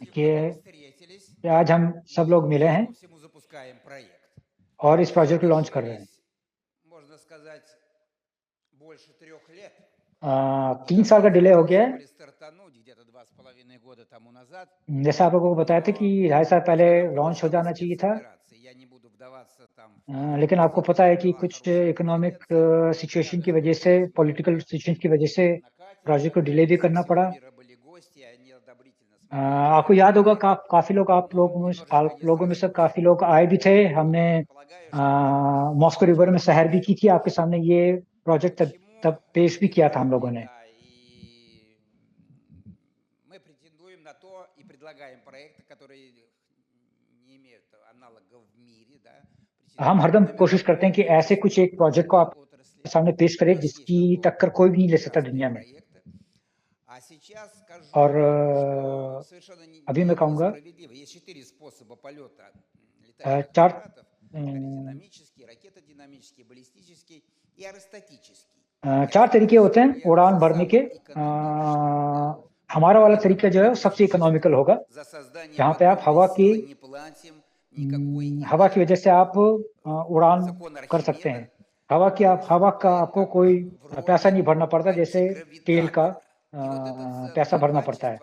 कि आज हम सब लोग मिले हैं और इस प्रोजेक्ट को लॉन्च कर रहे हैं। 3 साल का डिले हो गया है। जैसा आप लोगों को बताया था कि 2.5 साल पहले लॉन्च हो जाना चाहिए था। लेकिन आपको पता है कि कुछ इकोनॉमिक सिचुएशन की वजह से, पॉलिटिकल सिचुएशन की वजह से प्रोजेक्ट को डिले भी करना पड़ा। आपको याद होगा काफी लोग आप लोगों में से काफी लोग आए भी थे। हमने मॉस्को रिवर में सैर भी की थी। आपके सामने ये प्रोजेक्ट तब पेश भी किया था हम लोगों ने। हम हरदम कोशिश करते हैं कि ऐसे कुछ एक प्रोजेक्ट को आप सामने पेश करें जिसकी टक्कर कोई भी नहीं ले सकता दुनिया में। और अभी मैं कहूँगा 4 तरीके होते हैं उड़ान भरने के। हमारा वाला तरीका जो है वो सबसे इकोनॉमिकल होगा, जहाँ पे आप हवा की वजह से आप उड़ान कर सकते हैं। हवा का आपको कोई पैसा नहीं भरना पड़ता, जैसे तेल का पैसा भरना पड़ता है।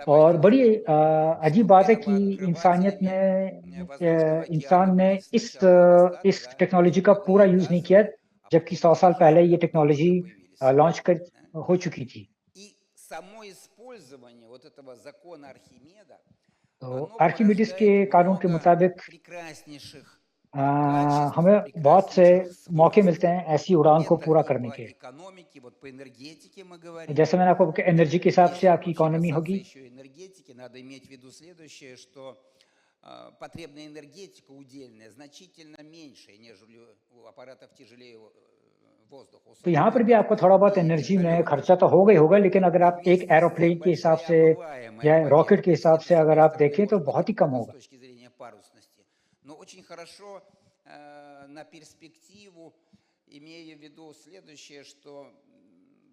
और बड़ी अजीब बात है कि इंसान ने इस टेक्नोलॉजी का पूरा यूज नहीं किया, जबकि 100 साल पहले ये टेक्नोलॉजी लॉन्च कर हो चुकी थी। तो आर्किमिडीज के कानून के मुताबिक हमें बहुत से मौके मिलते हैं ऐसी उड़ान को पूरा करने के। जैसे मैंने आपको एनर्जी के हिसाब से आपकी इकोनॉमी होगी। Потребная энергетика удельная значительно меньше, нежели у аппаратов тяжелее воздуха. तो यहाँ पर भी आपको थोड़ा बहुत एनर्जी में खर्चा तो होगा ही होगा, लेकिन अगर आप एक एरोप्लेन के हिसाब से या रॉकेट के हिसाब से अगर आप देखें तो बहुत ही कम होगा। Но очень хорошо на перспективу, имея в виду следующее, что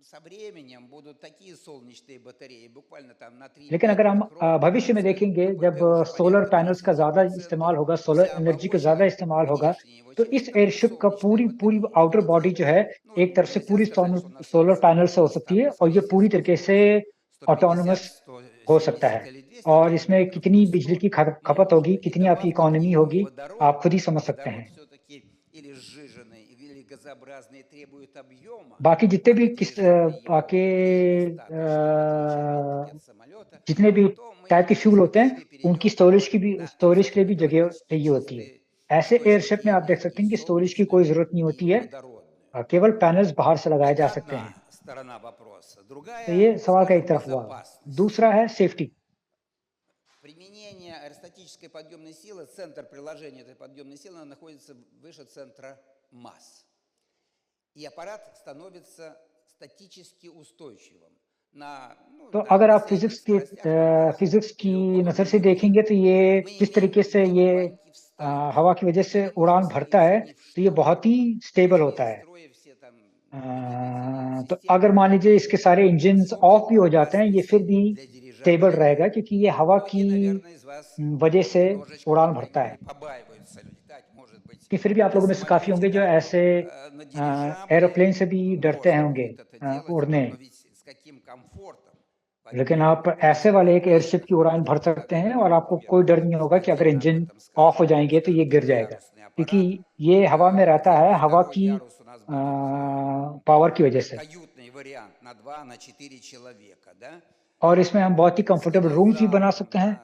со временем будут такие солнечные батареи, буквально там на 3 लेकिन अगर हम भविष्य में देखेंगे, जब सोलर पैनल्स का ज्यादा इस्तेमाल होगा, सोलर एनर्जी का ज्यादा इस्तेमाल होगा, तो इस एयरशिप का पूरी आउटर बॉडी जो है एक तरफ से पूरी सोलर पैनल से हो सकती है, और ये पूरी तरीके से ऑटोनोमस हो सकता है। और इसमें कितनी बिजली की खपत होगी, कितनी आपकी इकोनॉमी होगी, आप खुद ही समझ सकते हैं। बाकी जितने भी टाइप के फ्यूल होते हैं, उनकी स्टोरेज के लिए भी जगह चाहिए होती है। ऐसे एयरशिप में आप देख सकते हैं कि स्टोरेज की कोई जरूरत नहीं होती है, केवल पैनल्स बाहर से लगाए जा सकते हैं। तो ये सवाल का एक तरफ हुआ। दूसरा है सेफ्टी। Применение аэростатической подъемной силы, центр приложения этой подъемной силы находится выше центра масс. И аппарат становится статически устойчивым. तो अगर आप फिजिक्स की नजर से देखेंगे तो ये जिस तरीके से ये हवा की वजह से उड़ान भरता है, तो ये बहुत ही स्टेबल होता है। तो अगर मान लीजिए इसके सारे इंजन ऑफ भी हो जाते हैं, ये फिर भी स्टेबल रहेगा, क्योंकि ये हवा की वजह से उड़ान भरता है। कि फिर भी आप लोगों में से काफी होंगे जो ऐसे एरोप्लेन से भी डरते होंगे उड़ने, लेकिन आप ऐसे वाले एक एयरशिप की उड़ान भर सकते हैं और आपको कोई डर नहीं होगा कि अगर इंजन ऑफ हो जाएंगे तो ये गिर जाएगा, क्योंकि ये हवा में रहता है, हवा की पावर की वजह से। और इसमें हम बहुत ही कंफर्टेबल रूम्स भी बना सकते हैं,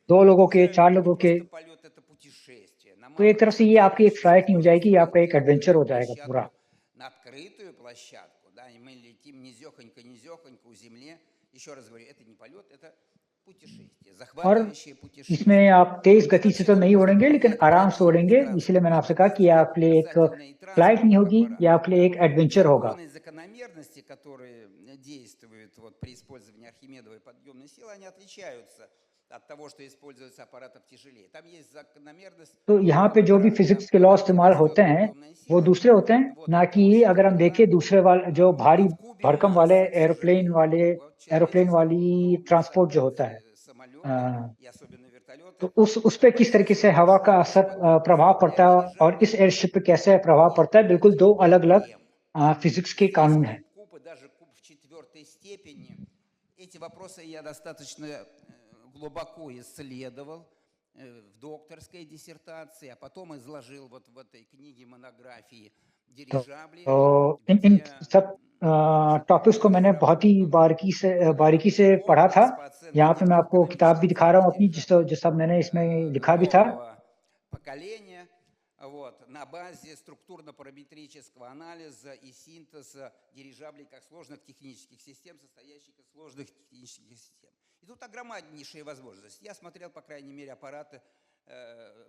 2 लोगों के, 4 लोगों के। तो एक तरफ से ये आपकी एक फ्लाइट नहीं हो जाएगी, ये आपका एक एडवेंचर हो जाएगा पूरा। और इसमें आप तेज गति से तो नहीं उड़ेंगे, लेकिन आराम से उड़ेंगे। इसलिए मैंने आपसे कहा कि आपके लिए एक फ्लाइट नहीं होगी, ये आपके लिए एक एडवेंचर होगा। от того, что используется аппаратов тяжелее. Там есть закономерность, तो यहाँ पे जो भी फिजिक्स के लॉ इस्तेमाल होते हैं वो दूसरे होते हैं, ना कि ये अगर हम देखें दूसरे वाले जो भारी भरकम वाले एरोप्लेन वाली ट्रांसपोर्ट जो होता है, अ, и особенно तो вертолеты, उस पे किस तरीके से हवा का असर प्रभाव पड़ता है और इस एयरशिप पे कैसे प्रभाव पड़ता है, बिल्कुल दो अलग अलग फिजिक्स के здесь कानून हैं। куб, и даже куб в четвертой степени. Эти вопросы я достаточно глубоко исследовал в докторской диссертации, а потом изложил вот в этой книге монографии «Дирижабли», तो इन इन где सब टॉपिक्स को मैंने बहुत ही बारीकी से पढ़ा था। комплекс по оценке यहाँ पे मैं आपको किताब भी दिखा रहा हूँ अपनी, технико-экономического जो सब मैंने इसमें लिखा भी था। нового поколения, вот, на базе структурно-параметрического анализа и синтеза дирижаблей как сложных технических систем, состоящих из сложных технических систем. И тут огромнейшие возможности. Я смотрел, по крайней мере, аппараты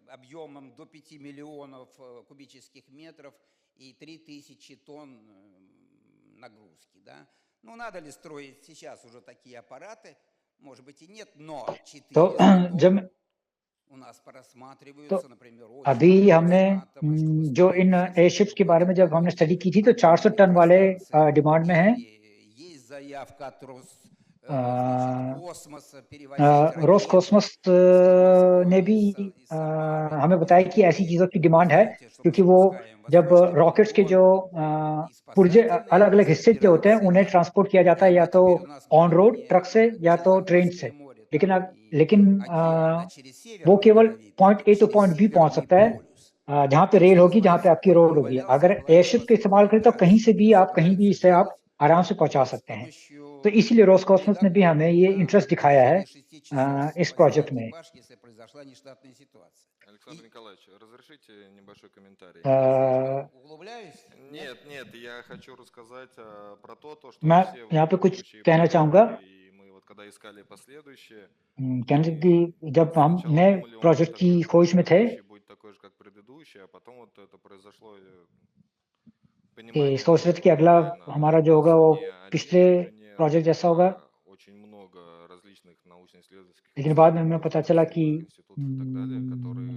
объемом до 5 миллионов кубических метров и 3000 тонн нагрузки. Да? Ну, надо ли строить сейчас уже такие аппараты? Может быть и нет, но 400 तो जब тонн у нас तो просматриваются, например, अभी очень हमने атомы, чтобы जो строить इन एयरशिप्स के बारे में जब हमने स्टडी की थी तो 400 टन वाले डिमांड में है। есть заявка от अ, Роскосмоса перевозить रोसकॉस्मोस ракеты ने भी из Самары. हमें बताया कि ऐसी चीज़ों की डिमांड है, Знаете, что мы क्योंकि वो запускаем जब воздушные रॉकेट्स के जो полигоны и पुर्जे спасательные अलग अलग हिस्से जो होते हैं उन्हें операции. ट्रांसपोर्ट किया जाता है, या Прямо तो теперь у нас ऑन будет रोड не ट्रक से या तो ट्रेन से, Черноморское море там и लेकिन океан, а через वो Северный केवल Ледовитый, point A to через point B पहुंच Северный सकता है, полюс. जहाँ पे Чтобы रेल होगी, जहाँ сейчас पे आपकी रोड воздух होगी। валялся, अगर एयरशिप का плавился इस्तेमाल करें तो да, कहीं से भी и आप कहीं भी собирается इसे आप делать. आराम से पहुंचा Вот, с सकते हैं। तो помощью इसीलिए रोसकॉस्मोस ने भी हमें ये ледокола इंटरेस्ट на दिखाया है протяжении 6 часов इस возил प्रोजेक्ट में। экипаж, если произошла нештатная ситуация. Александр Николаевич, разрешите небольшой комментарий? Углубляюсь? Нет, нет, я хочу рассказать про то, что मैं все यहाँ पे कुछ предыдущие कहना चाहूँगा, проекты, и мы вот когда искали последующие, कहने से कि जब हम сначала नए думали, он प्रोजेक्ट будет की такой же, खोज как में थे предыдущий, будет такой же, как предыдущий, а потом вот это произошло कि понимание सोच रहे थे того, कि что अगला реально हमारा у जो нас होगा वो не पिछले один инженер, प्रोजेक्ट जैसा होगा, а очень много различных научно-исследовательских लेकिन बाद में हमें институтов, पता चला कि отраслевых институтов и так далее, которые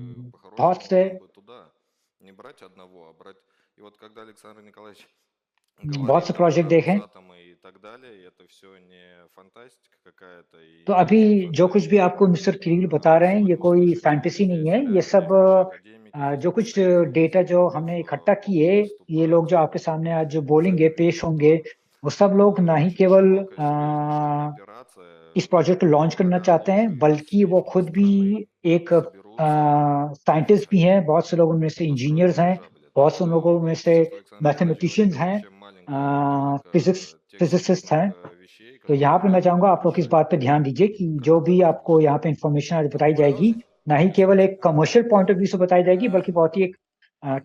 बहुत по-хорошему से как бы туда не брать одного, а брать. И вот когда Александр Николаевич बहुत говорил से там प्रोजेक्ट про देखें। Росатомы и так далее, и это все не фантастика какая-то и तो не अभी какие-то जो कुछ भी фантастики. आपको मिस्टर किरिल बता रहे हैं ये Сегодня कोई услышите, что फैंटेसी नहीं здесь है, ये सब блестящие академики, जो здесь कुछ представители डेटा जो институтов हमने इकट्ठा किए, ये выступают. लोग जो आपके सामने आज जो बोलेंगे, पेश होंगे, वो सब लोग ना ही Очень केवल широкая, серьезная кооперация, इस प्रोजेक्ट को लॉन्च करना пока चाहते हैं, лидеры बल्कि всей वो खुद भी страны एक соберутся, साइंटिस्ट भी हैं, बहुत से लोग उनमें से построят इंजीनियर्स हैं, дирижабль. बहुत Это से लोगों में से сейчас Александр Николаевич मैथमेटिशियंस говорил हैं, вообще маленькую फिजिक्स толику тех फिजिसिस्ट हैं। секретных вещей, तो यहाँ पे которые मैं реально चाहूंगा आप लोग इस решают बात पे ध्यान दीजिए कि जो гораздо भी больше. आपको यहाँ पे इंफॉर्मेशन आज बताई जाएगी, ना ही केवल एक कमर्शियल पॉइंट ऑफ व्यू से बताई जाएगी, बल्कि बहुत ही एक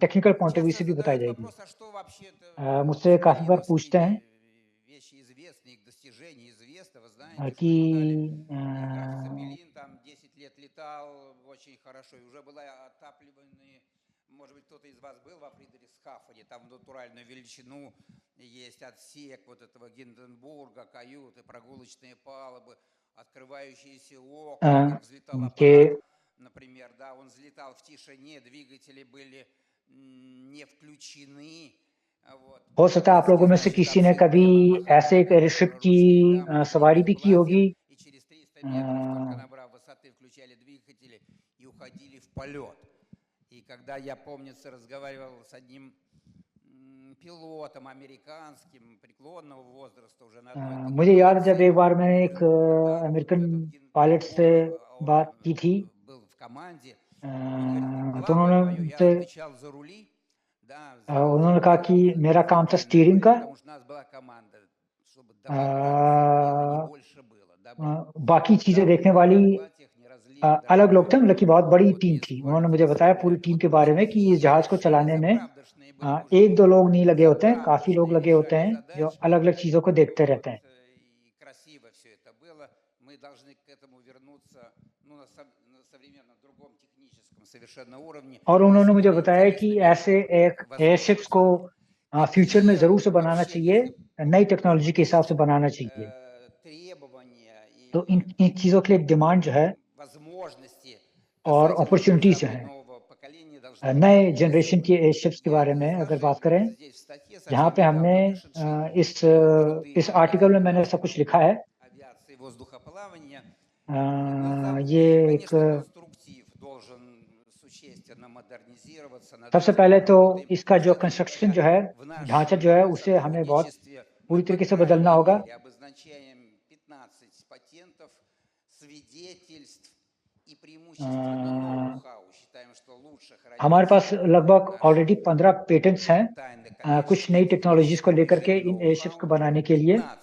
टेक्निकल पॉइंट ऑफ व्यू Часто से भी बताई задают जाएगी। вопрос, а что вообще-то मुझसे काफी बार पूछते हैं вещи известны, их достижения известны. Вы знаете, कि что летали, и граф Цепелин там 10 лет летал очень хорошо, и уже была отапливаемые, может быть, кто-то из вас был во Фридрихсхафене, там в натуральную величину есть отсек вот этого Гинденбурга, каюты, прогулочные палубы, открывающиеся окна, как взлетал कि аппарат, например, да, он взлетал в тишине, двигатели были не включены. Вот. हो सकता है आप लोगों में से Значит, किसी ने отсек कभी помахал, ऐसे एक говорят, एयरशिप की русские дамы सवारी भी приняли की платье होगी, и через 300 метров, только набрав высоты, включали двигатели и уходили в полет. И когда я, помнится, разговаривал с одним пилотом американским преклонного возраста уже на одной मुझे याद है जब एक конференции, बार मैंने он एक говорит, ну да, вот अमेरिकन этот पायलट से Гинденбург, बात он की थी, был в команде, он говорит, तो главное उन्होंने мое, я मुझसे отвечал за рули, да, उन्होंने कहा कि за मेरा काम था правильный स्टीयरिंग вылет, का, потому что у нас была команда, чтобы добраться мира не больше было, дабы बाकी ни चीजें дамы देखने в वाली белых платьях не разлили अलग लोग थे, дорогое मतलब कि बहुत बड़ी टीम водные थी। उन्होंने скваль मुझे с बताया पूरी кораблями. टीम Вот के बारे में कि इस такие जहाज को решения चलाने में заправдошные были нужны. एक दो लोग नहीं लगे होते हैं, काफी लोग Заправдошные लगे होते решали हैं जो задачи. अलग अलग चीजों को देखते रहते हैं। И красиво все это было. Мы должны к этому вернуться, ну, на современном другом техническом совершенно уровне. और И उन्होंने с मुझे более बताया कि интересными ऐसे एक एयरशिप्स को возможностями. फ्यूचर में Какие जरूर से बनाना вообще चाहिए, नई टेक्नोलॉजी के हिसाब से बनाना चाहिए। требования तो и इन चीजों के लिए डिमांड जो है возможности और касательно अपॉर्चुनिटीज जो дирижаблей हैं нового поколения должны быть नए जनरेशन описаны. के एयरशिप्स के И बारे это में अगर बात изложили करें, здесь в статье जहाँ совсем पे हमने недавно вышедшей इस труды इस आर्टिकल में मैंने Института सब कुछ लिखा है। авиации и воздухоплавания. ये एक Конечно, конструктив должен существенно модернизироваться. Над सबसे этим पहले мы तो работаем. इसका जो Кстати कंस्ट्रक्शन говоря, जो है, в ढांचा нашем जो है, उसे हमें बहुत сотрудничестве мы, पूरी по तरीके से बदलना крайней होगा। мере, обозначаем 15 патентов, свидетельств и преимущественно ноу-хау. Считаем, что лучше हमारे पास хранится लगभग наши ऑलरेडी 15 पेटेंट्स हैं тайны कुछ коммерческие नई в टेक्नोलॉजीज को техническом लेकर के режиме इन एयरशिप्स को ноу-хау. बनाने के लिए, 15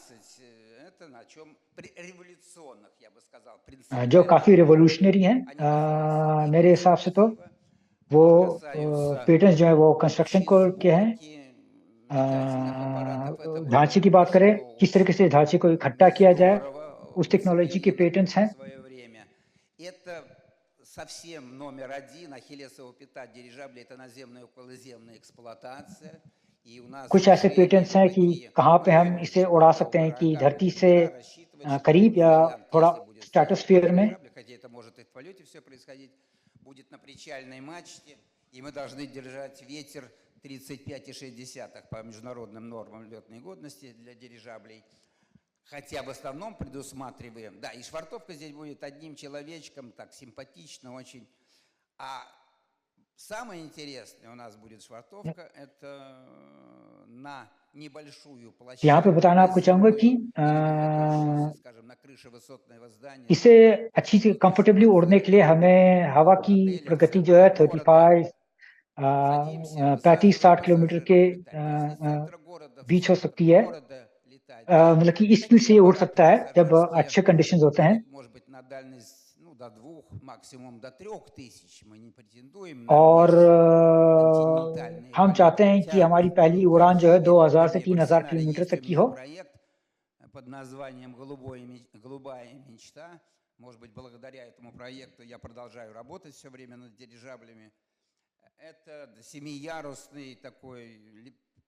это на чем революционных, я бы сказал, जो принципиальных काफी наук. रेवोल्यूशनरी हैं Они касаются и मेरे हिसाब से तो перспектива, वो они касаются पेटेंट्स जो है वो कंस्ट्रक्शन общей को के हैं। сборки летательных аппаратов. Это ढांचे было की बात करें, решено किस तरीके से очень ढांचे को इकट्ठा किया जाए, здорово उस в टेक्नोलॉजी के पेटेंट्स современном हैं। в свое время. Это совсем номер один, ахиллесова пята дирижабля, это наземная и околоземная эксплуатация. И у нас कुछ ऐसे решения पेटेंट्स вот हैं कि такие. कहाँ पे Мы हम इसे उड़ा почему-то सकते у हैं कि врага, धरती у से Петра рассчитывает, что करीब या стоянка, थोड़ा если будет стоять на स्ट्रेटोस्फीयर में। дирижабле, хотя это может и в полете все происходить, будет на причальной мачте, и мы должны держать ветер 35,6 по международным нормам летной годности для дирижаблей. Хотя в основном предусматриваем. Да, и швартовка здесь будет одним человечком, так симпатично очень. А самое интересное у нас будет швартовка, это на небольшую площадку. यहाँ पे बताना आपको चाहूँगा कि скажем, на крыше высотного здания. इसे अच्छी से कंफर्टेबली उड़ने के लिए हमें हवा की प्रगति जो है 35 35-60 किलोमीटर के बीच हो सकती है। मतलब कि इस स्पीड से ये उड़ सकता है जब अच्छे कंडीशंस होते हैं। Может быть, на дальность до 2, максимум до 3000. Мы не претендуем на और межконтинентальные हम полеты. चाहते हैं कि हमारी पहली उड़ान जो है 2000 से 3000 किलोमीटर तक की हो। проект под названием «Голубая мечта». Может быть, благодаря этому проекту я продолжаю работать все время над дирижаблями. Это семиярусный такой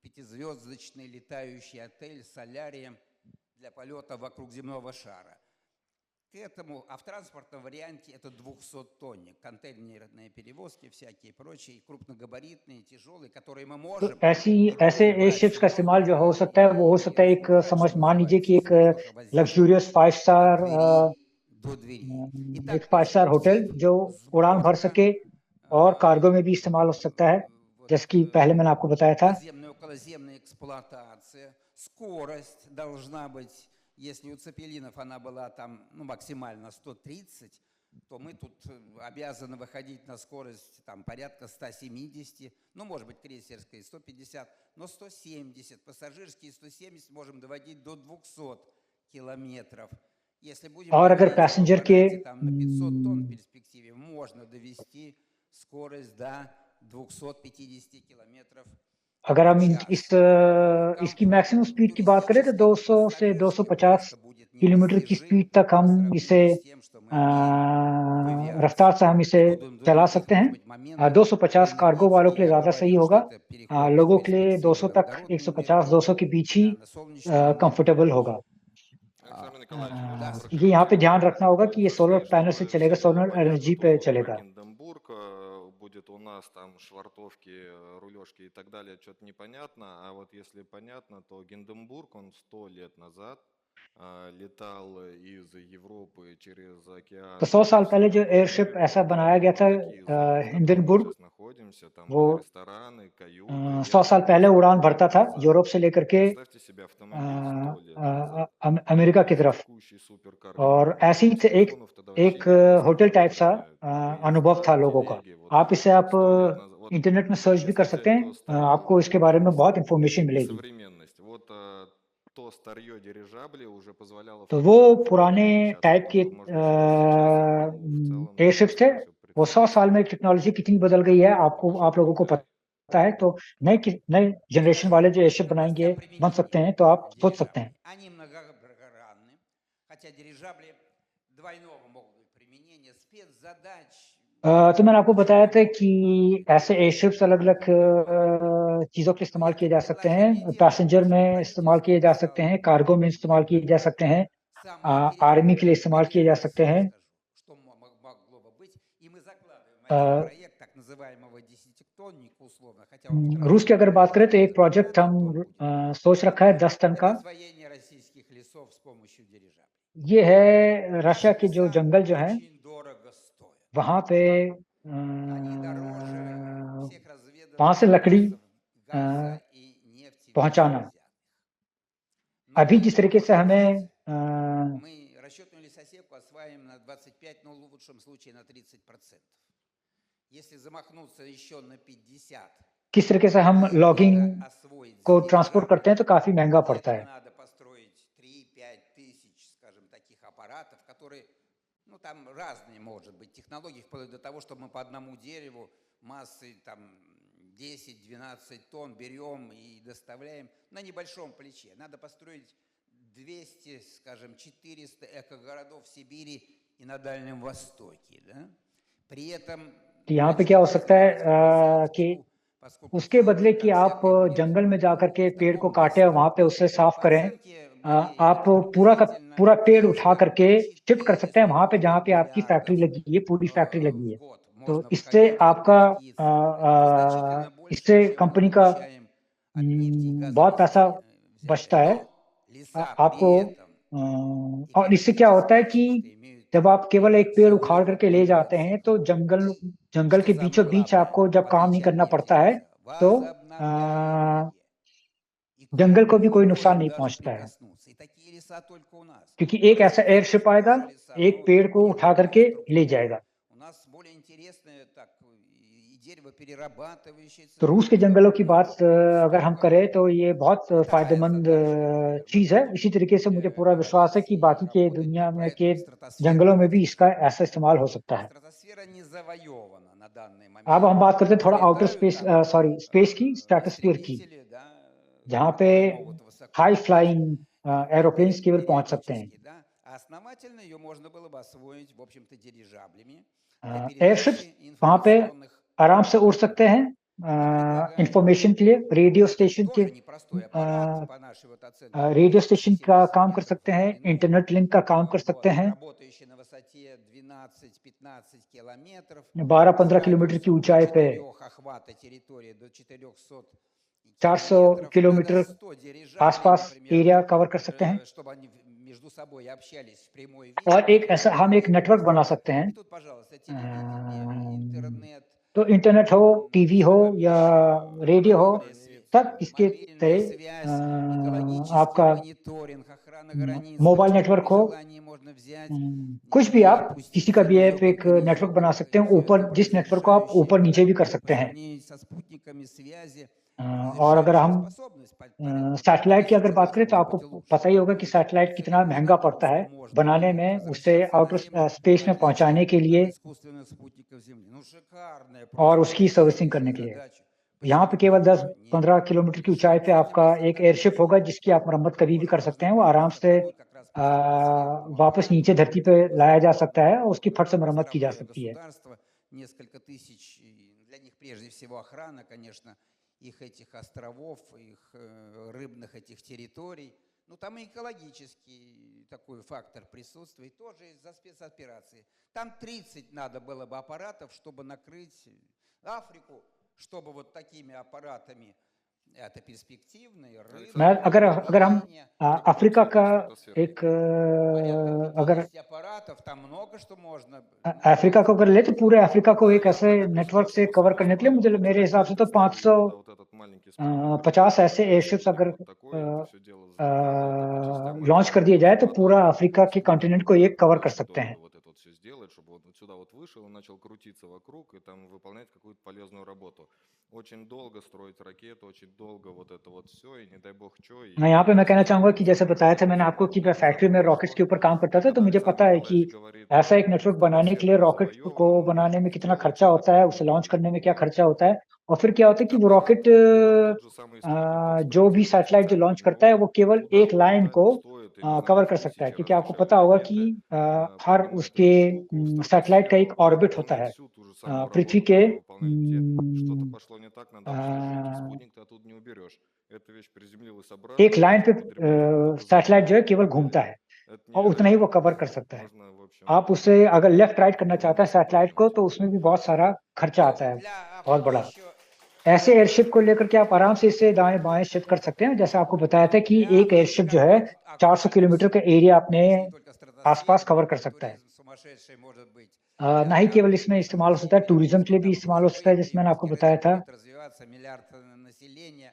пятизвездочный летающий отель с солярием для полета вокруг земного шара. К этому, а в транспортном варианте это 200-тонник, контейнерные перевозки всякие прочие, крупногабаритные, тяжелые, которые мы можем... तो ऐसे एयरशिप्स का इस्तेमाल जो हो सकता है वो हो सकता है एक मान लीजिए कि एक लग्जूरियस 5 स्टार होटल जो उड़ान भर सके और कार्गो में भी इस्तेमाल हो सकता है, जैसे कि पहले मैंने आपको बताया था। Наземная околоземная эксплуатация, скорость должна быть, если у цепелинов она была там максимально 130, то мы тут обязаны выходить на скорость там порядка 170, ну может быть крейсерская 150, но 170, пассажирские 170 можем доводить до 200 километров. Если будем और अगर पैसेंजर के там на 500 тонн в перспективе можно довести скорость до 250 километров. अगर हम इसकी मैक्सिमम स्पीड की बात करें तो 200 से 250 किलोमीटर की स्पीड तक हम इसे रफ्तार से हम इसे चला सकते हैं। 250 कार्गो वालों के लिए ज़्यादा सही होगा, लोगों के लिए 200 तक 150-200 के बीच ही कंफर्टेबल होगा। ये यहाँ पे ध्यान रखना होगा कि ये सोलर पैनल से चलेगा, सोलर एनर्जी पे चलेगा। Будет у нас там швартовки, рулежки и так далее, что-то непонятно. А вот если понятно, то Гинденбург, он 100 лет назад летал из Европы через океан. तो 100 साल पहले जो एयरशिप ऐसा बनाया गया था हिंडनबुर्ग, वो 100 साल पहले उड़ान भरता था यूरोप से लेकर के अमेरिका की तरफ। और ऐसे ही एक होटल टाइप सा अनुभव था लोगों का। आप इसे इंटरनेट में सर्च भी कर सकते हैं, आपको इसके बारे में बहुत इंफॉर्मेशन मिलेगी। तो वो पुराने टाइप के एयरशिप्स थे। वो 100 साल में टेक्नोलॉजी कितनी बदल गई है आप लोगों को पता है। तो नए जनरेशन वाले जो एयरशिप बनाएंगे बन सकते हैं, तो आप सोच सकते हैं। तो मैंने आपको बताया था कि ऐसे एयरशिप्स अलग अलग चीज़ों के इस्तेमाल किए जा सकते हैं। पैसेंजर में इस्तेमाल किए जा सकते हैं, कार्गो में इस्तेमाल किए जा सकते हैं, आर्मी के लिए इस्तेमाल किए जा सकते हैं। один проект так называемого десятитонника условно, хотя он रूस की अगर बात करें तो एक прекрасный, प्रोजेक्ट हम 10 тонн будет. सोच रखा है 10 टन का। Это освоение российских лесов с помощью дирижаблей. ये है रशिया Наши के जो леса जंगल जो हैं, очень дорого стоят. वहाँ पे Они дороже всех वहाँ разведанных से लकड़ी запасов газа и нефти вместе पहुँचाना। взятых. Но अभी мы जिस तरीके से его हमें мы расчетную лесосеку осваиваем на 25, ну, в лучшем случае на 30%. Если замахнуться еще на 50, किस तरीके से हम и लॉगिंग это освоить с को ट्रांसपोर्ट करते дирижаблями, हैं तो काफ़ी महंगा для पड़ता этого है। надо построить 3-5 тысяч, скажем, таких аппаратов, которые, ну, там разные, может быть, технологии, вплоть до того, что мы по одному дереву массой там 10-12 тонн берем и доставляем на небольшом плече. Надо построить 200, скажем, 400 экогородов в Сибири и на Дальнем Востоке. Да? При этом तो यहाँ पे क्या हो सकता है कि поскольку उसके बदले флоры कि там आप всякой нет, जंगल में जाकर के в पेड़ को таком काटें और वहाँ पे доступе. उसे साफ По करें, оценке моей, आप это पूरा का приблизительно पूरा पेड़ उठा 300 करके शिफ्ट कर सकते हैं वहाँ पे जहाँ पे आपकी फैक्ट्री миллиардов लगी है, पूरी फैक्ट्री लगी в है। год तो можно इससे выходить вот на आपका такие цифры. Это значительно больше, इससे чем мы कंपनी का получаем от нефти и газа बहुत पैसा взятые. बचता है। Но леса आपको при этом और इससे क्या होता है कि экологические качества имеют जब आप केवल एक पेड़ целую उखाड़ करके ले जाते हैं другую तो цену. जंगल Что के самое बीचों बीच главное, आपको जब в काम नहीं отличие от करना нефти и पड़ता है газа, तो возобновляемые. И к जंगल ним को भी не कोई नुकसान может नहीं даже पहुंचता है, прикоснуться. И такие леса только у нас. क्योंकि У एक нас ऐसा есть एयरशिप आएगा, хорошие леса, एक но पेड़ को нет उठा करके ले инфраструктуры. जाएगा। У нас более интересные так, и деревоперерабатывающие तो रूस के цеховые जंगलों की बात заводы, अगर हम столько. करें तो ये बहुत Вторая फायदेमंद задача, चीज है। इसी तरीके से मुझे पूरा विश्वास है कि बाकी के работать दुनिया над में проектом के «Стратосфера» जंगलों में भी इसका Екатеринбург. ऐसा इस्तेमाल हो सकता है। Стратосфера не завоевана на данный अब момент. हम बात करते हैं थोड़ा आउटर Пролетают स्पेस, там स्पेस की, स्ट्रेटोस्फीयर की, истребители, да, जहाँ पे которые могут высоко हाई лететь, फ्लाइंग एरोप्लेन्स केवल पहुंच सकते हैं। периодически, да, а основательно ее можно было бы освоить, в общем-то, дирижаблями для एयरशिप्स передачи वहाँ पे информационных. आराम से उड़ सकते हैं Мы предлагаем इंफॉर्मेशन के लिए, रेडियो स्टेशन के тоже непростой аппарат, по нашей вот оценке, रेडियो порядка स्टेशन 60 का काम कर सकते हैं, миллиардов рублей. इंटरनेट लिंक का काम कर सकते हैं, Работающий на высоте 12-15 километров, 12-15 с किलोमीटर की радиусом до ऊंचाई पे 4 охвата территории до 400 400 километров. किलोमीटर Надо 100 дирижаблей, आसपास например, एरिया कवर कर सकते हैं। чтобы они между собой общались в прямой और एक ऐसा हम एक नेटवर्क बना видеосвязи. सकते हैं, И тут, пожалуйста, телевидение, интернет, तो इंटरनेट हो, टीवी हो या रेडियो हो, सब इसके мобильная तहत связь, экологический आपका мониторинг, охрана границ. मोबाइल Причем नेटवर्क при हो, желании можно взять कुछ भी и आप किसी का опуститься भी ниже एक नेटवर्क बना континента. सकते हैं, И всё ऊपर это जिस नेटवर्क को आप ऊपर नीचे भी कर सकते по हैं। сравнению со спутниками связи, और अगर हम завершающая способность порядка सैटेलाइट की अगर 1000 बात раз करें तो может आपको быть лучше. पता ही होगा कि सैटेलाइट कितना महंगा पड़ता है Можно बनाने было में, उसे возвращаться на आउटर Землю, स्पेस в में पहुंचाने के отличие लिए от искусственных спутников Земли. Ну, шикарная और просто उसकी सर्विसिंग करने के लिए। задача. यहाँ पे Почему केवल бы не 10-15 किलोमीटर की ऊंचाई पे आपका एक एयरशिप होगा जिसकी आप मरम्मत कभी भी कर सकते हैं। वो आराम से वापस नीचे धरती पे लाया जा सकता है और उसकी फट से मरम्मत की जा सकती है। Несколько тысяч, для них прежде всего охрана, конечно, их этих островов, их рыбных этих территорий. Ну, там и экологический такой фактор присутствует, тоже из-за спецоперации. Там 30 надо было бы аппаратов, чтобы накрыть Африку, чтобы вот такими аппаратами, это перспективно, и मैं рынок, अगर हम अफ्रीका का एक अगर 50 аппаратов, там много что можно. अफ्रीका को अगर ले तो पूरे अफ्रीका को एक ऐसे नेटवर्क से कवर करने के लिए मुझे मेरे हिसाब से तो 550 ऐसे एयरशिप्स अगर लॉन्च कर दिए जाए तो पूरा अफ्रीका के कॉन्टिनेंट को एक कवर कर सकते हैं। Вот это вот все сделать, чтобы он сюда вот вышел и начал крутиться вокруг и там выполнять какую-то полезную работу. Очень долго строить ракету, очень долго вот это вот все, и не дай бог что. यहाँ पे मैं कहना चाहूंगा कि जैसे बताया था मैंने आपको कि मैं फैक्ट्री में रॉकेट्स के ऊपर काम करता था, तो मुझे पता है कि ऐसा एक नेटवर्क बनाने के लिए रॉकेट को बनाने में कितना खर्चा होता है, उसे लॉन्च करने में क्या खर्चा होता है, और फिर क्या होता है कि वो रॉकेट जो भी सैटेलाइट जो लॉन्च करता है वो केवल एक लाइन को कवर कर सकता है, क्योंकि आपको पता होगा कि हर उसके सैटेलाइट का एक ऑर्बिट होता है पृथ्वी के एक लाइन पे सैटेलाइट जो है केवल घूमता है और उतना ही वो कवर कर सकता है। आप उसे अगर लेफ्ट राइट करना चाहते हैं सैटेलाइट को, तो उसमें भी बहुत सारा खर्चा Ну, आता है, для बहुत авто बड़ा। еще ऐसे एयरशिप को लेकर के आप आराम से इससे दाएं बाएं शिफ्ट कर सकते हैं। जैसे आपको बताया था कि для एक एयरशिप जो है высокоактуальных 400 किलोमीटर का एरिया अपने здесь не только आसपास стратосфера, कवर कर тут सकता है। туризм сумасшедший может быть. ना ही केवल इसमें इस्तेमाल हो सकता है, टूरिज्म के लिए भी Там इस्तेमाल हो सकता है, грузовые जैसे मैंने आपको перевозки, बताया Россия था। будет развиваться, миллиард населения.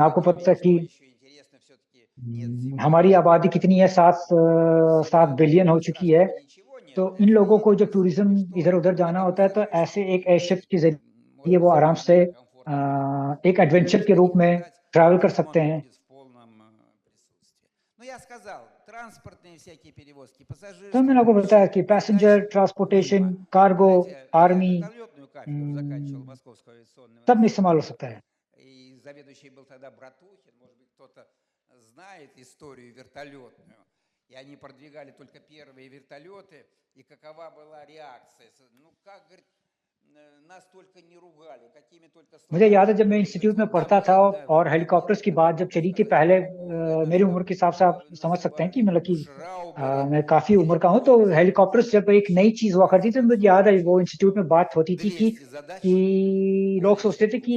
आपको पता है Что कि еще интересно, все-таки нет Земли. हमारी आबादी कितनी है, 7 बिलियन हो चुकी है। Практически ничего нет. तो इन लोगों को जब Следовательно, टूरिज्म что इधर उधर в जाना этом होता है, तो ऐसे एक एयरशिप के जरिए можно वो आराम से спокойно, комфортно एक एडवेंचर के रूप में летать, ट्रैवल कर там सकते он हैं। будет в полном присутствии. Ну, я сказал, транспортные всякие перевозки, तो пассажирские मैंने आपको बताया कि перевозки, पैसेंजर задачи ट्रांसपोर्टेशन, мимо. कार्गो, Знаете, я आर्मी, вертолетную кафедру заканчивал Московского авиационного सब में इस्तेमाल हो института. सकता है। И заведующий был тогда Братухин, может быть, кто-то знает историю вертолетную. И они продвигали только первые вертолеты. И какова была реакция? Ну, как, говорит, нас только не ругали, какими только मुझे словами याद है не जब मैं ругали. इंस्टीट्यूट Говорит, में вот पढ़ता था давление और हेलीकॉप्टर्स की बात जब चली थी पहले, मेरी उम्र के हिसाब से आप समझ सकते हैं कि मतलब कि मैं काफी उम्र का हूँ, तो हेलीकॉप्टर्स जब एक नई चीज हुआ करती थी, तो मुझे याद है वो इंस्टीट्यूट में बात होती थी कि लोग सोचते थे कि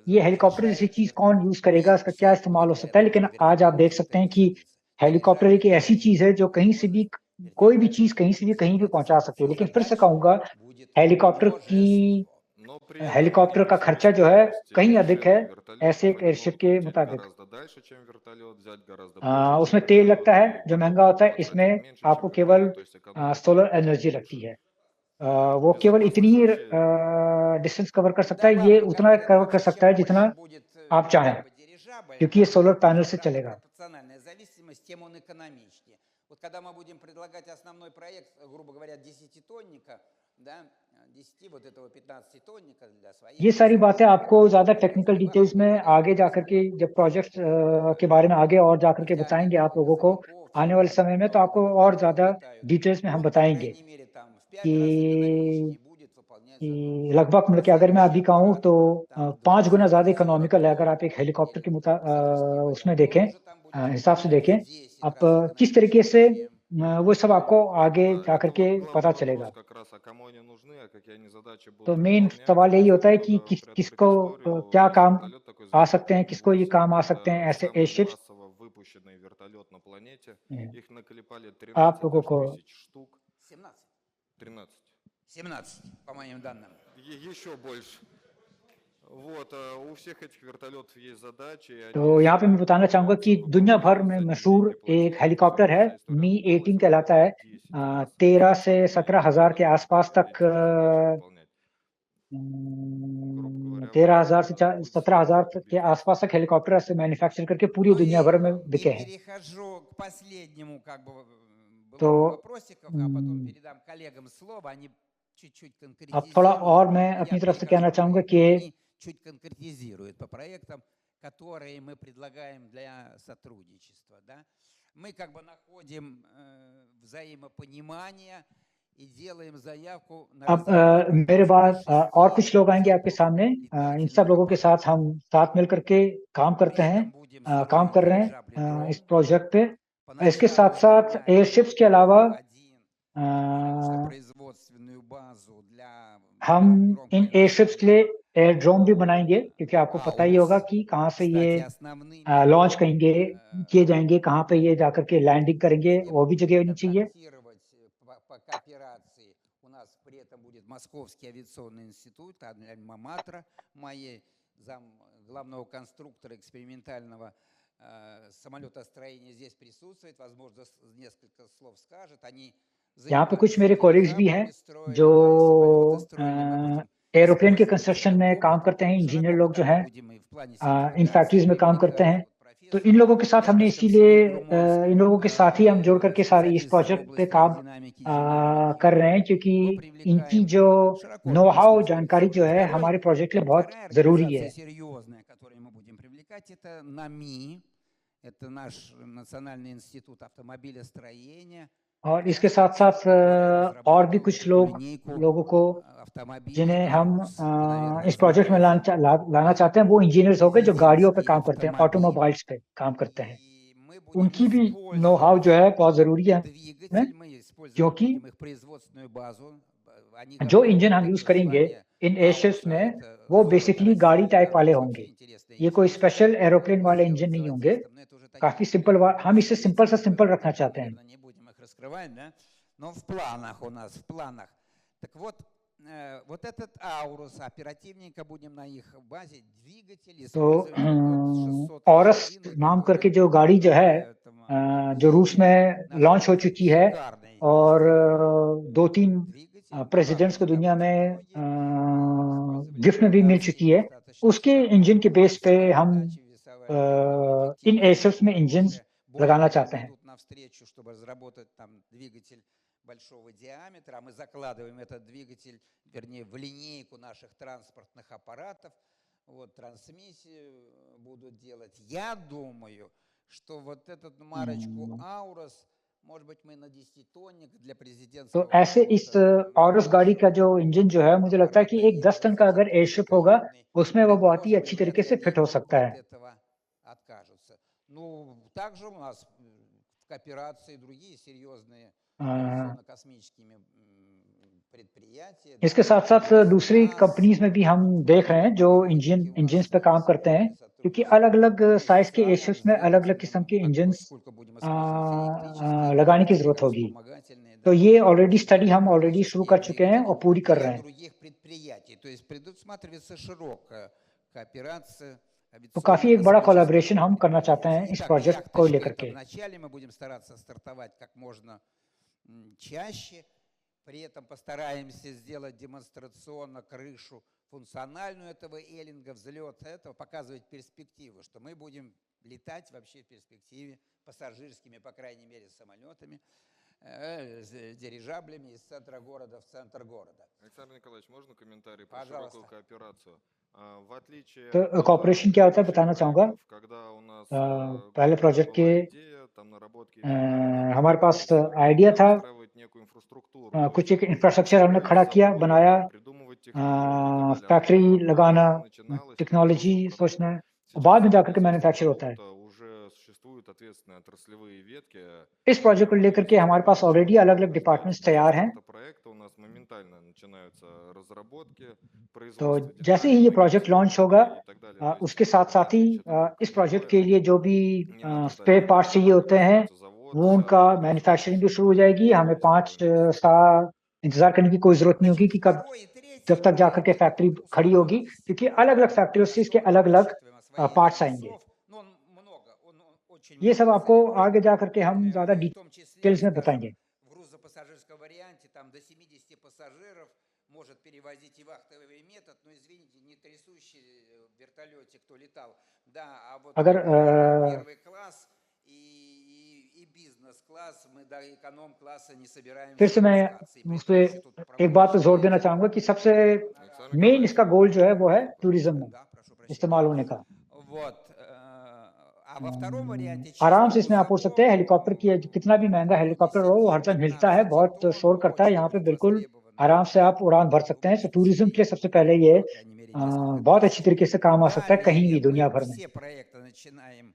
ये हेलीकॉप्टर जैसी चीज कौन यूज करेगा, इसका क्या इस्तेमाल हो सकता है। लेकिन आज आप देख सकते हैं कि हेलीकॉप्टर एक ऐसी चीज है जो कहीं से भी, कोई भी चीज कहीं से भी कहीं भी पहुंचा सकती है। लेकिन फिर से कहूंगा, हेलीकॉप्टर की Но при этом они हेलीकॉप्टर по का खर्चा जो है себестоимости कहीं выше अधिक है вертолетов, ऐसे एक они एयरशिप могут के улететь मुताबिक। гораздо дальше, чем вертолет, взять гораздо больше उसमें топлива, तेल लगता है जो потом महंगा होता है, потратить इसमें меньше, чем आपको केवल вертолет, то есть экономика सोलर будет एनर्जी लगती выше. है। वो В केवल इतनी ही безопасности डिस्टेंस कवर कर सकता है, ये Добавлю उतना конкретно, कवर कर вообще, सकता чем है जितना больше будет आप चाहें, как бы дирижабль, क्योंकि ये सोलर पैनल से обратно चलेगा। пропорциональная зависимость, тем он экономичнее. Вот когда мы будем предлагать основной проект, грубо говоря, 10-тонника, да, 10 вот этого 15-тонника для своих. ये सारी बातें आपको ज्यादा टेक्निकल डिटेल्स में आगे जाकर के, जब प्रोजेक्ट के बारे में आगे और जाकर के बताएंगे आप लोगों को आने वाले समय में, तो आपको और ज्यादा डिटेल्स में हम बताएंगे कि लगभग मतलब कि अगर मैं अभी कहूँ तो 5 गुना ज्यादा इकोनॉमिकल है अगर आप एक हेलीकॉप्टर के उसमें देखें, हिसाब से देखें आप किस तरीके से, वो सब आपको आगे Да, जाकर это के вот पता главный चलेगा। вопрос как раз, а кому они нужны, а какие они задачи तो будут मेन выполнять. सवाल यही होता है कि Немного приоткрыть किसको историю, क्या есть काम вертолет такой आ सकते हैं, замечательный किसको ये काम आ Гулфстрим. सकते हैं Это ऐसे самый एयरशिप्स। массово выпущенный вертолет на планете. Их наклепали आप 13 लोगों даже को тысяч штук. 17. 13. 17, по моим данным. Еще больше. Вот, у всех этих вертолетов есть задачи, и तो они यहाँ पे मैं все बताना चाहूंगा कि выполняются दुनिया выполнены, भर में за них मशहूर деньги एक платили. हेलीकॉप्टर है, Вся история मी открылась 18 в कहलाता है। 10 раз. 13 से Самолеты 17,000 के должны आसपास तक, эти задачи выполнять. Грубо говоря, 13,000 से путь 17,000 के весь आसपास तक हेलीकॉप्टर ऐसे मैन्युफैक्चर करके पूरी Ну दुनिया भर में и बिके हैं। перехожу к последнему как бы तो блоку вопросиков, а потом м, передам коллегам слово, они чуть-чуть अब थोड़ा конкретизируют. और मैं Я अपनी तरफ से перехожу कहना к चाहूंगा проектам, कि они чуть конкретизируют по проектам, которые мы предлагаем для сотрудничества. Да? Мы как бы находим взаимопонимание и делаем заявку на अब मेरे बाद और कुछ लोग आएंगे आपके सामने। इन सब लोगों के साथ हम साथ मिल करके काम करते हैं, काम कर रहे हैं इस प्रोजेक्ट पे। इसके साथ साथ एयरशिप्स के अलावा हम इन एयरशिप्स के लिए एयरड्रोम भी बनाएंगे, क्योंकि आपको पता ही होगा कि कहाँ से ये लॉन्च करेंगे, किए जाएंगे, कहाँ पे ये जाकर के लैंडिंग करेंगे, वो भी जगह होनी चाहिए। по кооперации. У нас при этом будет Московский авиационный институт, альма-матер моей, зам главного конструктора экспериментального самолетостроения здесь присутствует, возможно, несколько слов скажет. Они यहाँ पे कुछ मेरे कॉलीग्स भी हैं जो एरोप्लेन के कंस्ट्रक्शन में काम करते हैं, इंजीनियर लोग जो हैं, इन फैक्ट्रीज में काम करते हैं। तो इन लोगों के साथ हमने इसीलिए इन लोगों के साथ ही हम जोड़ करके सारे इस प्रोजेक्ट पे काम कर रहे हैं, क्योंकि इनकी जो नो हाउ जानकारी जो है हमारे प्रोजेक्ट के लिए बहुत जरूरी है। Это НАМИ, это наш Национальный институт автомобилестроения. और इसके साथ साथ और भी कुछ लोगों को जिन्हें हम इस प्रोजेक्ट में लाना चाहते हैं, वो इंजीनियर्स हो गए जो गाड़ियों पे काम करते हैं, ऑटोमोबाइल्स पे काम करते हैं। мы будем उनकी भी नो हाउ जो है बहुत ज़रूरी है हमें, двигатель, мы использовать क्योंकि будем их производственную बазу. Они जो готовы इंजन вот हम это यूज़ करेंगे название इन एयरशिप्स Ауруса, में, это वो золото बेसिकली गाड़ी России, टाइप да, वाले очень होंगे। вообще интересная ये कोई идея. स्पेशल एरोप्लेन वाले Сделать इंजन नहीं होंगे, золотистым, но это уже काफ़ी такие सिंपल हम इसे सिंपल से инвестиции, सिंपल रखना пока, चाहते हैं। наверное, не будем их раскрывать, да? Но в планах у нас, в планах. Так вот, вот этот Аурус, оперативненько будем на их базе двигатель तो использовать вот тот 600 औरस лошадиный, नाम करके который जो गाड़ी जो है, поэтому जो रूस में наша लॉन्च हो चुकी है шикарный और 2-3 двигатель, प्रेसिडेंट्स को урановской दुनिया рабочей में технологии, использовали गिफ्ट में भी मिल американские चुकी है, достаточно उसके широко. इंजन के बेस पे Максимальная हम отдача весовая, которая इन эффективность एयरशिप्स में इंजन хорошая. Более लगाना того, चाहते они हैं। идут навстречу, чтобы разработать там двигатель большого диаметра, а мы закладываем этот двигатель, вернее, в линейку наших транспортных аппаратов. Вот, трансмиссию будут делать. Я думаю, что вот этот марочку Аурос, может быть, мы на 10-тонник для तो президентского ऐसे इस полета औरस गाड़ी का जो нашего इंजन जो है, मुझे लगता है कि аппарата एक и 10 टन का अगर 20-тонный एयरशिप होगा, каютный उसमें वो बहुत ही предложим, и अच्छी вряд तरीके ли से они फिट हो सकता от है। этого откажутся. Ну, также у нас в кооперации другие серьезные अ, авиационно-космическими предприятия, इसके да, साथ साथ दूसरी Роскосмос, कंपनीज में भी हम देख रहे हैं जो вертолетики у इंजन्स нас पे काम करते हैं, сегодня क्योंकि сотрудничают अलग-अलग साइज के Росатом एयरशिप्स с में अलग-अलग किस्म двигателем, के इंजन्स поскольку будем использовать электрические लगाने की двигатели, ज़रूरत как होगी। вспомогательные, तो да, ये ऑलरेडी स्टडी हम ऑलरेडी शुरू электрические कर चुके हैं двигатели और पूरी कर для रहे हैं। других предприятий. То есть предусматривается широкая кооперация तो काफ़ी एक बड़ा авиационно-космических कोलैबोरेशन हम करना चाहते предприятий. हैं इस Итак, प्रोजेक्ट को яхточки लेकर это के। вначале мы будем стараться стартовать как можно чаще. При этом постараемся сделать демонстрационно крышу функциональную этого эллинга, взлет этого, показывать перспективу, что мы будем летать вообще в перспективе пассажирскими, по крайней мере, самолетами, с дирижаблями из центра города в центр города. Александр Николаевич, можно комментарий про Пожалуйста. широкую кооперацию? В отличие तो от कॉर्पोरेशन क्या होता है बताना предыдущих चाहूँगा। проектов, когда у нас पहले грубо говоря, प्रोजेक्ट के была идея, там наработки и так далее, हमारे पास то есть आइडिया था, выстраивать некую инфraструктуру, то कुछ есть एक इंफ्रास्ट्रक्चर हमने строить खड़ा किया, завод, बनाया, придумывать технологии и так далее. फैक्ट्री А लगाना, потом начиналось टेक्नोलॉजी производство सोचना продукта. है, और Сейчас बाद में для जाकर के производства मैन्युफैक्चर होता है। продукта уже существуют ответственные отраслевые ветки, इस प्रोजेक्ट को लेकर के занимающиеся हमारे पास технологическим ऑलरेडी अलग-अलग разработкой. डिपार्टमेंट्स После तैयार हैं। старта проекта у нас моментально начинаются разработки, तो производство जैसे ही деталей, ये प्रोजेक्ट लॉन्च होगा, магнитосферики и так далее. То есть उसके साथ-साथ ही значит, इस प्रोजेक्ट никакое के लिए जो भी не надо ждать स्पेयर पार्ट्स चाहिए генплана, होते हैं, строится завод, वो вся उनका производственная मैन्युफैक्चरिंग भी शुरू हो जाएगी। цепочка हमें 5 выстроена. साल इंतज़ार करने की कोई ज़रूरत नहीं होगी Значит, कि कब второй и третий जब तक जाकर проект, के это फैक्ट्री тоже खड़ी होगी, ускоренный क्योंकि сценарий, अलग-अलग फैक्ट्रियों на से इसके котором мы अलग-अलग рассчитываем освоение पार्ट्स आएंगे। весов. Но он много, он очень ये सब आपको многоцелевой, आगे जाकर के हम ज़्यादा в том числе, डिटेल्स में скажем, बताएंगे। в грузопассажирском варианте там до 70 пассажиров может перевозить и вахтовый метод, но, извините, не трясущий в вертолете, кто летал, да, а вот अगर первый класс и бизнес-класс, мы до эконом-класса не собираемся फिर से मैं опускаться. И при उस этом पे еще тут एक बात पे जोर промышленные देना चाहूँगा कि सबसे Александр मेन Николаевич, इसका गोल जो है वो है टूरिज्म में Да, прошу прощения. इस्तेमाल होने का। Вот. А во втором варианте आराम чисто से इसमें आप उड़ सकते हैं। हेलीकॉप्टर की कितना भी महंगा हेलीकॉप्टर हो, वो हर जगह हिलता है, 10-15 बहुत тонн, शोर करता है। यहाँ पे очень बिल्कुल востребованный आराम से आप проект, उड़ान भर सकते हैं। तो टूरिज्म के लिए सबसे पहले ये по крайней мере, несколько बहुत अच्छी тысяч. तरीके से काम आ सकता है कहीं भी Далее दुनिया мы भर में। все проекты начинаем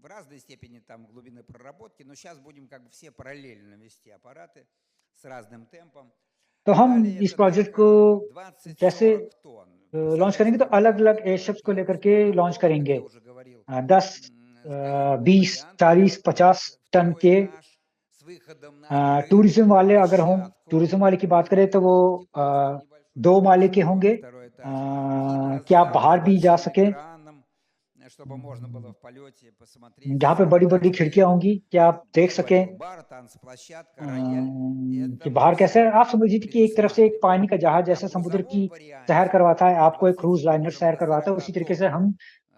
в разной степени там глубины проработки, но сейчас будем как бы все параллельно вести аппараты с разным темпом. तो हम Далее इस это प्रोजेक्ट так को जैसे 20-40 тонн. लॉन्च करेंगे तो Пассажирского अलग-अलग вертолета, एयरशिप्स को लेकर के гигантского लॉन्च мотором, как करेंगे। я уже говорил, 10, с каютным 20, вариантом. 40, 50 टन Второй के этаж с выходом на टूरिज्म открытую वाले अगर हम площадку टूरिज्म वाले की बात करें तो वो 50-костную небольшую 2 माले के площадку, होंगे, второй этаж, и कि आप зал बाहर с भी जा большим सकें, экраном, чтобы можно было в полете посмотреть जहाँ पे बड़ी-बड़ी спектакль. खिड़कियाँ होंगी कि आप देख Я सकें говорил, бар, танцплощадка, рояль. कि Это बाहर мы कैसे все आप समझ लीजिए कि एक तरफ से एक पानी का जहाज А जैसा в समुद्र की грузовом सैर варианте करवाता है, आपको एक क्रूज 20 लाइनर можем सैर до करवाता है, उसी 40 तरीके тонн से हम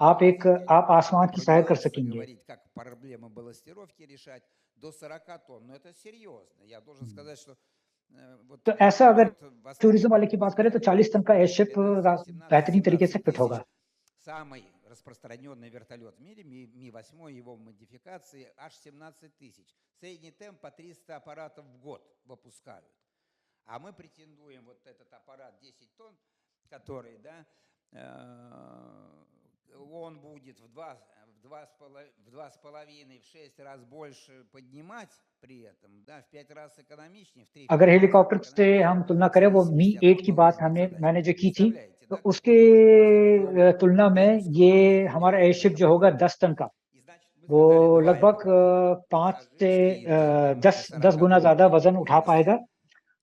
двигатель आप आसमान की सैर कर продвигаться, सकेंगे। говорить, как проблемы балластировки решать, до 40 тонн. Но это серьезно. Я должен сказать, что вот तो ऐसा अगर вертолет टूरिज्म वाले की востребован, बात करें तो скажем, 40 टन का एयरशिप 13, 17, बेहतरीन तरीके से 18 फिट होगा। тысяч. Самый распространенный вертолет в мире, Ми-8, его модификации, аж 17 тысяч. Средний темп по 300 аппаратов в год выпускают. А мы претендуем, вот этот аппарат 10 тонн, который, да, он будет в в 2,5, в 6 раз больше поднимать при этом, да, в 5 раз экономичнее, в 3 अगर раз हेलीकॉप्टर से экономичнее, हम तुलना в करें, वो मी зависимости от 8 की बात выполняемых заданий. मैंने जो की थी, Представляете, तो да? उसके Вот такие तुलना में ये हमारा एयरशिप जो होगा 10 टन का, И значит, мы वो сказали, два लगभग это вот 5 से пассажирский, да, там до 10 40 गुना тонн ज्यादा वजन उठा вес. पाएगा।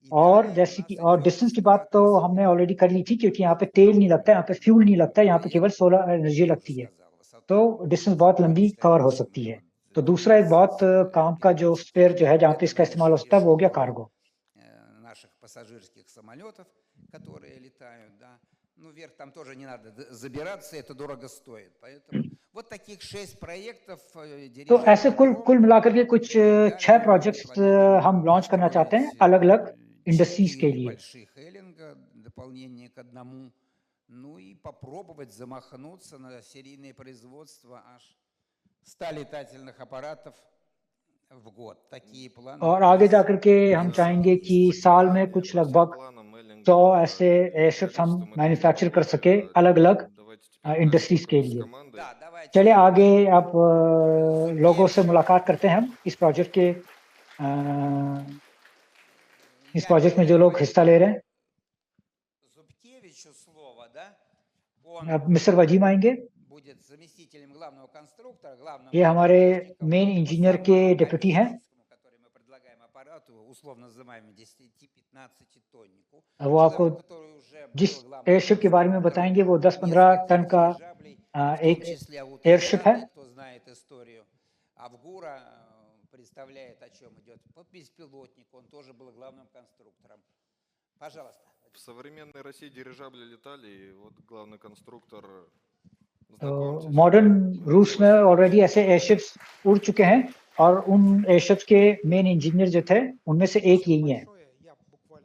И और далее у जैसे нас कि और идет डिस्टेंस की बात तो эксплуатация. हमने ऑलरेडी कर ली थी, क्योंकि यहाँ पे तेल नहीं लगता है, यहाँ पे फ्यूल नहीं लगता है, यहाँ पे केवल Проект, सोलर एनर्जी тоже लगती है, сказал, высоту तो डिस्टेंस बहुत लंबी कवर हो 25 सकती है। минут तो दूसरा एक बहुत с काम का जो 15 स्पेयर जो है, जहाँ पे Это इसका इस्तेमाल हो меньше सकता है, वो हो गया дешевых कार्गो। наших пассажирских самолетов, которые летают, да. Ну, вверх там тоже не надо забираться, это дорого стоит. Поэтому вот таких 6 проектов तो ऐसे कुल дирижабль-дром. मिलाकर के कुछ И 6 далее мы प्रोजेक्ट्स планируем हम लॉन्च करना चाहते हैं построить अलग-अलग इंडस्ट्रीज के 4 लिए। больших эллинга, дополнение к одному. Ну и попробовать замахнуться на серийное производство аж 100 летательных аппаратов в год. Такие планы. और у आगे нас जाकर के हम Да, चाहेंगे есть कि такие साल में планы, कुछ по всем लगभग планам Эллинг 100 будет ऐसे и एयरशिप्स हम количеством это मैन्युफैक्चर कर удвоить. सके अलग-अलग Давайте теперь дальше इंडस्ट्रीज के поговорим с लिए। командой. Да, давайте. चलिए आगे अब लोगों से Зубкевич. मुलाकात करते हैं हम इस प्रोजेक्ट के इस Я प्रोजेक्ट में जो लोग передаю हिस्सा ले रहे हैं। Зубкевичу слово, да? Он अब मिस्टर वजीम आएंगे, будет заместителем главного конструктора, главным ये हमारे подрядчиком मेन по इंजीनियर самому के डिप्यूटी हैं। коммерческому, который мы предлагаем аппарату, условно называемому 10-15 тоннику. वो आपको Человеку, который уже जिस был главным एयरशिप के बारे में конструктором बताएंगे वो 10-15 टन нескольких का дирижаблей, в том एक числе एयरशिप है। Аутострады, кто знает историю. Авгура представляет, о чем идет. Вот беспилотник, он тоже был главным конструктором. Пожалуйста. В современной России дирижабли летали, и вот главный конструктор, तो знакомьтесь. मॉडर्न रूस में ऑलरेडी ऐसे एयरशिप्स उड़ चुके हैं और उन एयरशिप्स के मेन इंजीनियर जो थे उनमें से एक यही है।